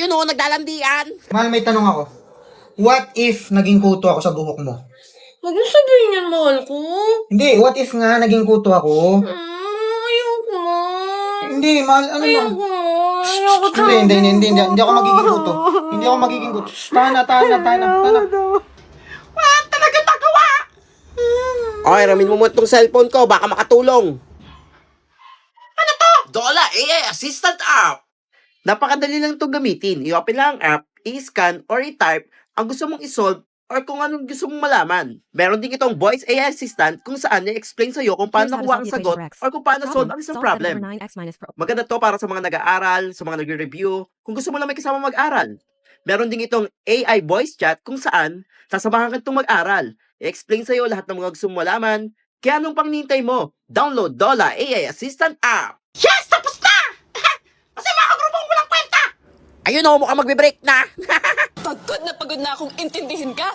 Ayun o, naglalandian. Mahal, may tanong ako. What if naging kuto ako sa buhok mo? Huwag mo sabihin yan, mahal ko. Hindi, what if nga naging kuto ako? Ayoko mo. Hindi, mahal, ano lang. Ayoko mo. Ayoko Hindi ako magiging kuto. Hindi ako magiging kuto. Shh, tahan na. Wala talaga magawa. Okay, ramin mo itong cellphone ko, baka makatulong. Ano to? Dola AI Assistant App. Napakadali lang itong gamitin. I-open lang ang app, i-scan, or i-type ang gusto mong isolve or kung anong gusto mong malaman. Meron din itong Voice AI Assistant kung saan i-explain sa'yo kung paano nakuha ang sagot or kung paano solve ang isang problem. Maganda to para sa mga nag-aaral, sa mga nagre-review, kung gusto mo lang may kasama mag-aral. Meron din itong AI voice chat kung saan sasamahan ka itong mag-aral. I-explain sa'yo lahat ng mga gusto mong malaman. Kaya anong pang nintay mo? Download Dola AI Assistant App. Yes! Tapos na! Kasi mga grupong walang kwenta! Ayun o, mukhang magbe-break na. Pagod na akong intindihin ka.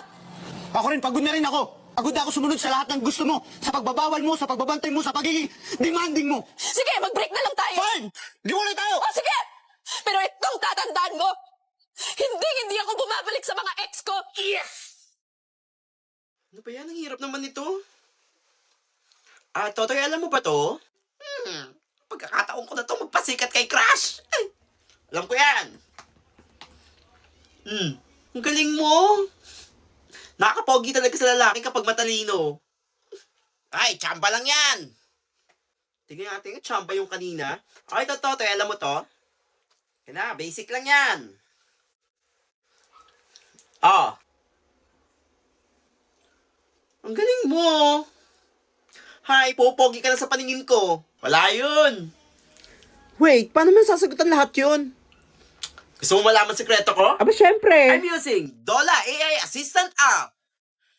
Ako rin, pagod na rin ako. Pagod na ako sumunod sa lahat ng gusto mo. Sa pagbabawal mo, sa pagbabantay mo, sa pagiging demanding mo. Sige, mag-break na lang tayo. Fine! Liwalay tayo! O sige! Pero itong tatandaan mo, hindi ako bumabalik sa mga ex ko. Yes! Ano ba yan? Ang hirap naman ito. Totoy, alam mo ba to? Pagkakataon ko na to magpasikat kay Crush. Ay, alam ko yan. Ang galing mo. Nakakapogi talaga sa lalaki kapag matalino. Ay, tsamba lang yan. Tingnan natin, tsamba yung kanina. Ay, Totoy, alam mo to? Yan na, basic lang yan. Ang galing mo. Hay, popogi ka na sa paningin ko. Wala yun. Wait, paano mo sasagutan lahat yun? Gusto mo malaman sekreto ko? Aba, syempre. I'm using Dola AI Assistant App.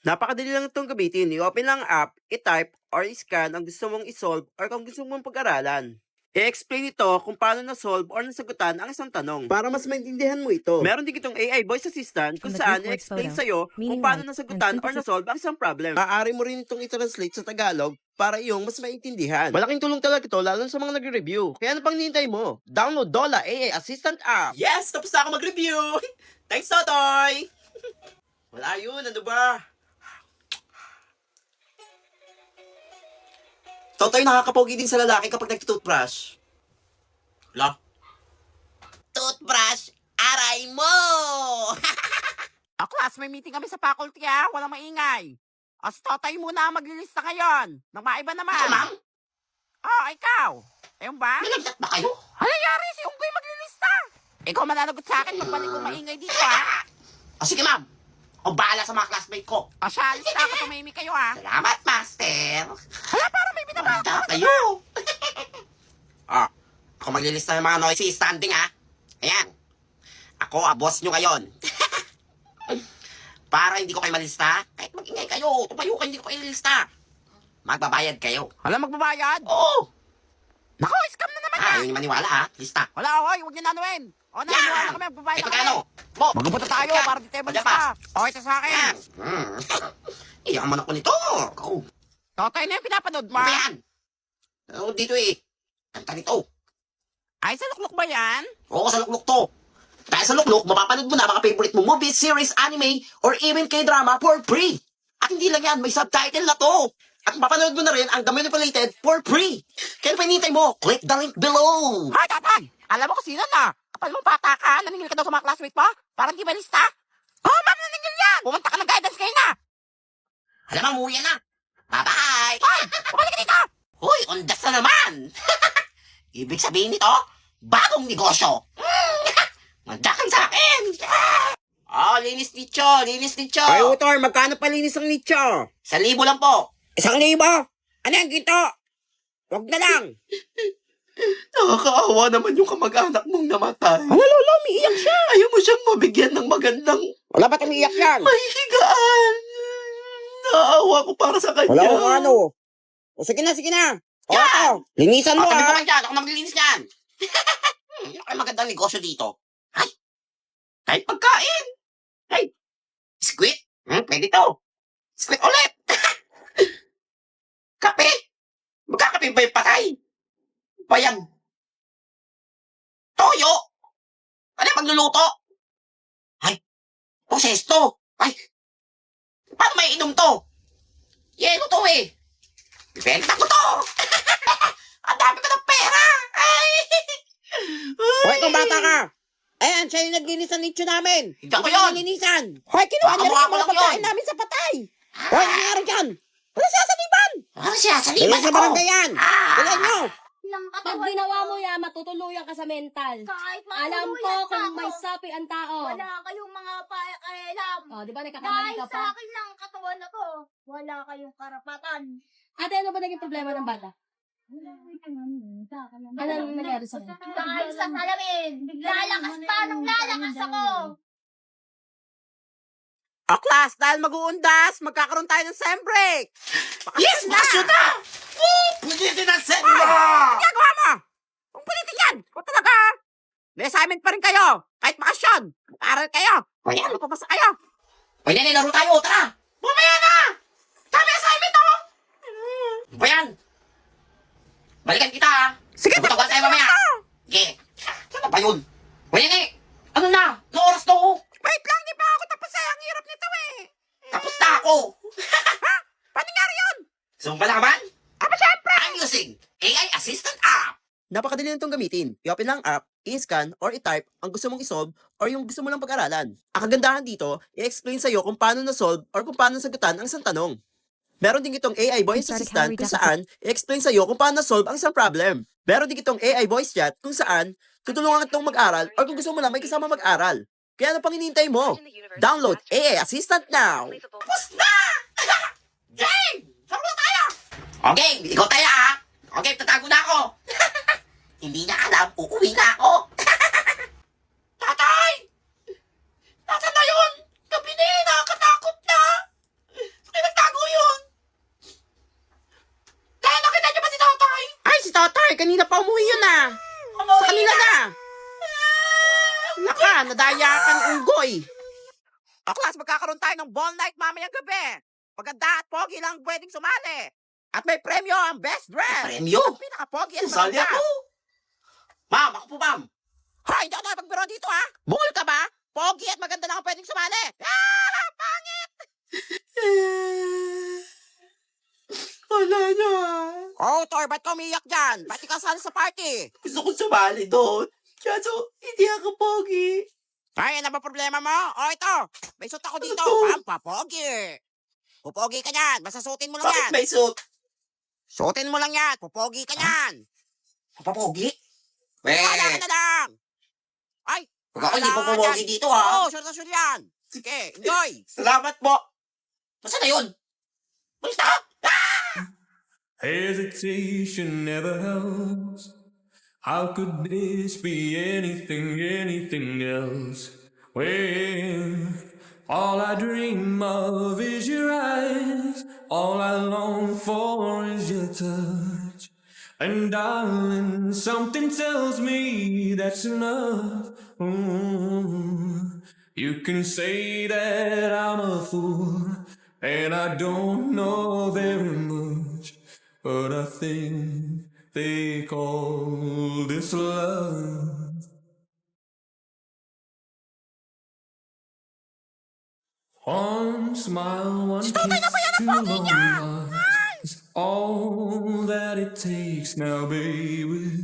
Napakadali lang itong gamitin. I-open lang ang app, i-type, or i-scan ang gusto mong i-solve or kung gusto mong pag-aralan. I-explain ito kung paano na-solve or nasagutan ang isang tanong para mas maintindihan mo ito. Meron din itong AI voice assistant kung saan i-explain sa'yo kung paano nasagutan or na-solve ang isang problem. Maaari mo rin itong i-translate sa Tagalog para iyong mas maintindihan. Malaking tulong talaga ito lalo sa mga nagre-review. Kaya ano pang nihintay mo? Download Dola AI Assistant App. Yes! Tapos na ako mag-review! Thanks, Totoy! Wala yun, ano ba? Totoy, nakakapogi din sa lalaki kapag nag-toothbrush. Wala. Toothbrush, aray mo! Class, may meeting kami sa faculty walang maingay. As Totoy muna maglilista ngayon. Nang maiba naman. Ako, ma'am? Ikaw. Ayun ba? Nalaglat ba kayo? Halayari, si Unggoy maglilista. Ikaw mananagot sa akin, magbalik kong maingay dito sige, ma'am. Ako bahala sa mga classmate ko. Siya, lista ako, tumahimik kayo Salamat, master. Hala, parang may binabata kayo. Ako maglilista ng mga noisy standing Ayan. Ako, boss nyo ngayon. Para hindi ko kayo malista, kahit mag-ingay kayo, tumayo kayo, hindi ko kayo ilista. Magbabayad kayo. Hala, magbabayad? Oo. Nako, scam na naman yun yung maniwala lista. Wala, huwag niyo nanuin. Naniwala kami, magbabayad na kami. Magpunta tayo para di tayo malista. Ito sa akin. Iyaman ako nito. Totoy na yung pinapanood mo. Ano yan? Dito kanta nito. Ay, sa lukluk ba yan? Oo, sa lukluk to. Dahil sa lukluk, mapapanood mo na mga favorite mo movies, series, anime, or even K-drama for free. At hindi lang yan, may subtitle na to. At mapapanood mo na rin ang The Manipulated for free. Kaya pa hinihintay mo, click the link below. Hay, tatay! Alam mo kung sino na? Kapal mo bata ka, naningil ka daw sa mga classmate mo? Parang di ba lista? Ma'am, naningil yan! Pumunta ka ng guidance kayo na! Alam mo, umuwi na. Bye-bye! Hoy! Bumalik ka dito! Hoy, undas na naman! Ibig sabihin nito, bagong negosyo. Manda kayo sa akin! Linis nicho! Linis nicho! Ay, Utor, magkano pa linis ang nicho? 1,000 lang po. 1,000? Ano yung ginto? Huwag na lang. Nakakaawa naman yung kamag-anak mong namatay. Ano, Lolo? Umiiyak siya. Ayaw mo siyang mabigyan ng magandang... Wala ba't umiiyak yan? Mahihigaan. Naawa ko para sa kanya. Wala kung ano. Sige na, sige na. Yan! Linisan mo, ha? Ako maglilinis yan. Ano kayo magandang negosyo dito? Ay, kahit pagkain. Ay, squid? Pwede to. Squid ulit. Kape? Magkakape ba yung patay? Bayang. Toyo? Ano pag magluluto. Ay, proses to. Ay, paano may inom to? Yelo to eh. Ibenta ko to. Ang dami ko ng pera. Ay. Hoy, kung bata ka! Ayan, siya yung naglinis ng nicho namin! Hindi ako yun. Nilinisan! Hoy, kinuha niya rin Kamukha yung ko mga lang pagkain yun. namin sa patay! Hoy, ano nangyari dyan? Wala siya sa liban! Ano siya? Sa Ayun liban sa ako. barangay yan! Tignan nyo! Pag ginawa mo yan, matutuluyan ka sa mental. Kahit Alam ko matuluyan kung ako, may sapi ang tao. wala kayong mga pakialam. Oh, di ba nagkakamali Dahil ka sa pa? akin lang ang katawan na to, wala kayong karapatan. Ate, ano ba naging problema ng bata? Ano nangyari sa kanya? Dahil sa salamin, lalakas pa ng lalakas ako. O class, dahil mag-uundas, magkakaroon tayo ng sem break! Yes, bakasyon na! Pwede na set na! Ano ginagawa mo? Kung pilitin yan! Kung talaga! May assignment pa rin kayo! Kahit bakasyon! Mag-aral kayo! Pwede, Ano pa sa kayo? pwede nilaro tayo, tara! Bumaya na! Dami assignment ako! Ano ba yan? Balikan kita ha! Sige, Magtatawa tayo mamaya! Sige! Saan na ba yun? Pwede na eh! Ano na? Anong oras to? Wait lang, di pa ako tapos eh! Ang hirap nito eh! Tapos na ako! Ha? Paano nangyari yun? Gusto mong malaman? Aba, syempre! I'm using AI Assistant app! Napakadali nitong gamitin. I-open lang ang app, i-scan, or i-type ang gusto mong isolve or yung gusto mo lang pag-aralan. Ang kagandahan dito, i-explain sa'yo kung paano na-solve or kung paano sagutan ang isang tanong. Meron din itong AI voice assistant kung saan i-explain sa'yo kung paano na-solve ang isang problem. Meron din itong AI voice chat kung saan tutulungan itong mag-aral or kung gusto mo lang may kasama mag-aral. Kaya ano pang hinihintay mo? Download AI Assistant now! Tapos na! Game! Laro na tayo! Okay, ikaw tayo ha! Okay, tatago na ako! Hindi na alam, uuwi na ako! Tatay! Nasaan na yun? Gabi na eh, nakakatakot na! Saan nagtago yun? Kaya nakita niyo ba si tatay? Ay, si Tatay! Kanina pa umuwi yun ah! Sa kanila na! Naka, nadaya kang unggoy! O class, magkakaroon tayo ng ball night mamayang gabi! Paganda at pogi lang pwedeng sumali! At may premyo ang best dress! Premyo? Ang pinaka-pogi at Sali maganda! ako! Ma'am, ako po ma'am! Hoy, hindi ako napagbiro dito ha! Bungol ka ba? Pogi at maganda lang ang pwedeng sumali! Ah! Pangit! Wala na! Oh, Tor, ba't ka umiyak dyan? Ba't di ka sali sa party? Gusto ko sumali doon. Kaso, hindi ako pogi. Ay, ano ba problema mo? O ito, may suit ako dito. Ano? Pampapogi. Pupogi ka yan. Basta suotin mo lang Bakit yan. may suit? Suotin mo lang yan. Pupogi ka yan. Papapogi? Wala ka na lang. Ay, Pag ako hindi wala ka papapogi dyan. dito ha. Oo, sure na sure yan. Sige, enjoy. Salamat po. Nasaan na yun? Basta! Hesitation never helps. How could this be anything else? When all I dream of is your eyes, all I long for is your touch. And darling, something tells me that's enough. You can say that I'm a fool, and I don't know very much, but I think they call this love. One smile, one kiss, two long eyes, all that it takes now, baby.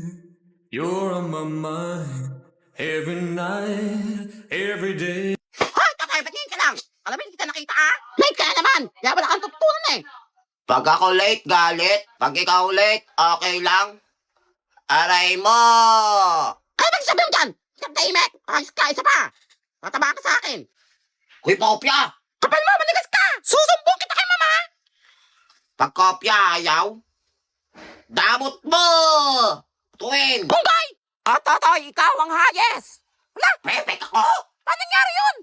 You're on my mind every night, every day. Hoy, Tatay, ba't ngayon ka lang? Alam mo, hindi kita nakita ha? Late ka na naman. Kaya wala kang tutunan eh. Pag ako late, galit. Pag ikaw late, okay lang. Aray mo! Ano ba sabi mo dyan? Katahimik. Ayos ka, isa pa. Tataba ka sa akin. Kuy, kopya! Kapal mo, manigas ka. Susumbong kita kay mama. Pag kopya ayaw, damot mo! Tuwin! Gunggay! Totoy, ikaw ang hayes. Wala, Perfect ako! paano nangyari yun?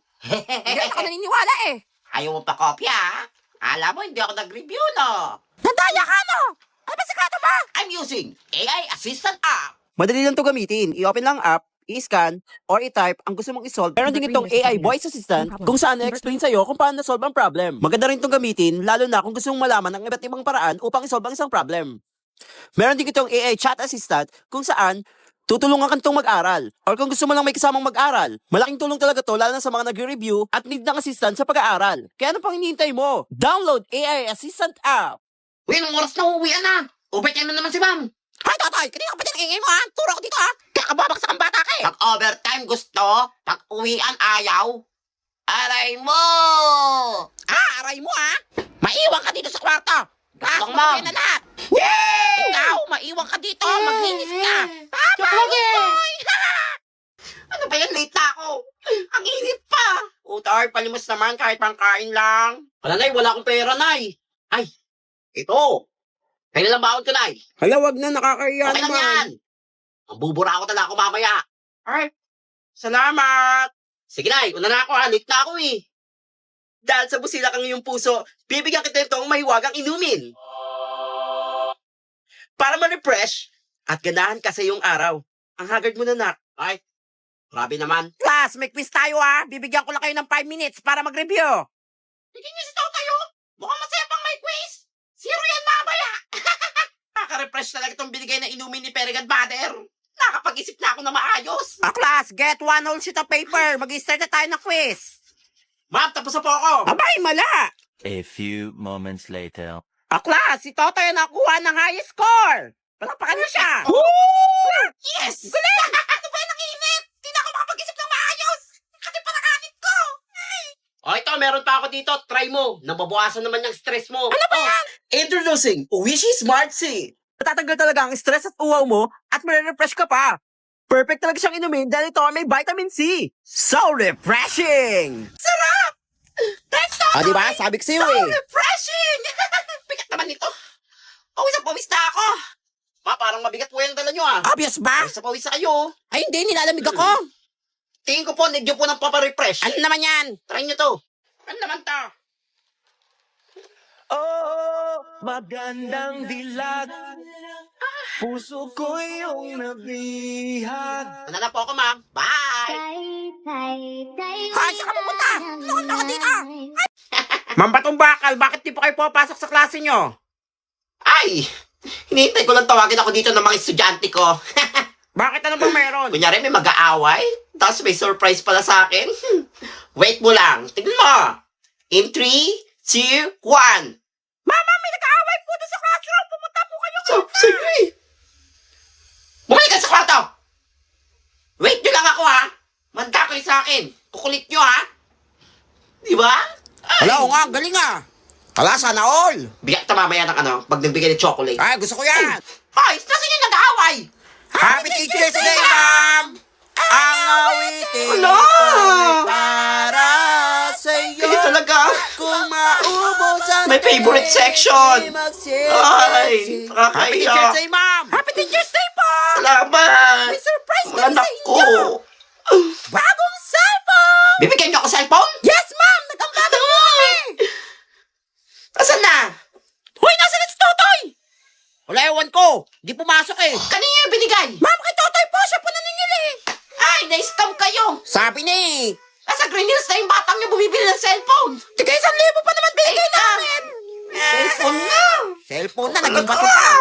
Hindi rin ako naniniwala eh. Ayaw mo pa kopya, ha? Alam mo, hindi ako nag-review, no? Nadaya ka, no? Ano ba sikreto mo? I'm using AI Assistant app. Madali lang to gamitin. I-open lang app, i-scan, or i-type ang gusto mong i-solve. Meron din itong AI voice assistant kung saan na-explain sa'yo kung paano na-solve ang problem. Maganda rin itong gamitin, lalo na kung gusto mong malaman ang iba't ibang paraan upang i-solve ang isang problem. Meron din itong AI chat assistant kung saan tutulungan ka nitong mag-aral. Or kung gusto mo lang may kasamang mag-aral, malaking tulong talaga to lalo na sa mga nagre-review at need ng assistant sa pag-aaral. Kaya ano pang hinihintay mo? Download AI Assistant app. Uy, anong oras na uuwian na? Overtime na naman si ma'am. Hay, Totoy! Kanina ka pa din ang ingay mo, ha? Turo ko dito, ha? Kakababaksak ang bata ka, eh. Pag overtime gusto, pag uwian ayaw. Aray mo! Aray mo, ha? Maiwan ka dito sa kwarto. Gas mo na lahat. Ikaw, maiwan ka dito. Maglinis ka. Tama, boy! Ano ba yan? Late na ako. Ang init pa. Utar, palimos naman kahit pangkain lang. Wala, Nay. Wala akong pera, Nay. Ay, ito. Kailan lang baon ko, Nay? Hala, wag na, nakakahiya Okay lang yan. Ang bubura ako talaga ako mamaya. Alright. Salamat. Sige, Nay. Una na ako, ha. Late na ako, eh. Dahil sa busila kang iyong puso, bibigyan kita itong mahiwagang inumin. Para ma-refresh at ganahan ka sa iyong araw. Ang haggard mo na, nak. Ay, grabe naman. Class, may quiz tayo ha. Bibigyan ko lang kayo ng 5 minutes para mag-review. Bigyan niyo si tayo. Mukhang masaya pang may quiz. Zero yan mamaya. Nakaka-refresh talaga itong binigay na inumin ni Peregrine Mother. Nakapag-isip na ako na maayos. Class, get 1 whole sheet of paper. Mag-start na tayo ng quiz. Ma'am, tapos na po ako. Abay, mala. A few moments later. Class, si Toto yung nakuha ng highest score. Palakpakan mo siya. Yes! Galing! Ano ba yung init? Hindi na ako makapag-isip ng maayos. Kasi panakanit ko. O ito, meron pa ako dito. Try mo. Nababawasan naman yung stress mo. Ano ba yan? Introducing Wishy Smart C. Matatanggal talaga ang stress at uwaw mo at ma-refresh ka pa. Perfect talaga siyang inumin dahil ito ay may vitamin C. So refreshing! Sarap! Thanks, Toto! Diba? Sabi ko sa'yo So eh. refreshing! Bigat naman nito. Pawis na ako. Ma, parang mabigat po yung dala nyo, ah. Obvious ba? Pawis na kayo. Ay hindi, nilalamig ako. Tingin ko po, need nyo po ng paparefresh. Ano naman yan? Try nyo to. Ano naman to? Oh, magandang dilag. Puso ko yung nabihag. Ano na po ako, ma'am. Bye! Hay, saan ka pupunta? Tulungan mo ako dito. Ma'am Batong Bakal, bakit di pa kayo papasok sa klase nyo? Ay! Hinihintay ko lang tawagin ako dito ng mga estudyante ko. Bakit ano bang meron? Kunyari may mag-aaway, tapos may surprise pala sa akin. Wait mo lang. Tignan mo. In 3, 2, 1. Mama, may nag-aaway po doon sa classroom. Pumunta po kayo. Sige. Bumalik ka sa kwarto. Wait nyo lang ako, ha. Manda kayo sa akin. Kukulit nyo, ha. Di ba? Wala, oo nga, galing ah. Wala, sana all. Bigyan kita mamaya ng ano, pag nagbigay ng chocolate. Ay, gusto ko yan. Ay, nasan yung nag-aaway? Happy Teacher's Day, ma'am! Ang awitin Wala! ito'y para sa'yo. Kaya talaga. Kung maubos ang May favorite section. Ay, Happy nakakaiyak. Teacher's Day, ma'am! Happy Teacher's Day po! Salamat. May surprise kami Anak sa ko. inyo! Bagong cellphone! Bibigyan niyo ako cellphone? Yes, ma'am! Nag-ambatan mo kami! Asan na? Hoy, nasa na si Totoy? Wala, ewan ko. Di pumasok eh. Kanina yung binigay. Ma'am, kay Totoy po. Siya po naningili. Ay, na-scam kayo. Sabi na eh. Nasa Green Hills na yung batang niyo bumibili ng cellphone. Tigay 1,000 pa naman binigay namin. Cellphone na. Cellphone na, naging bato pa.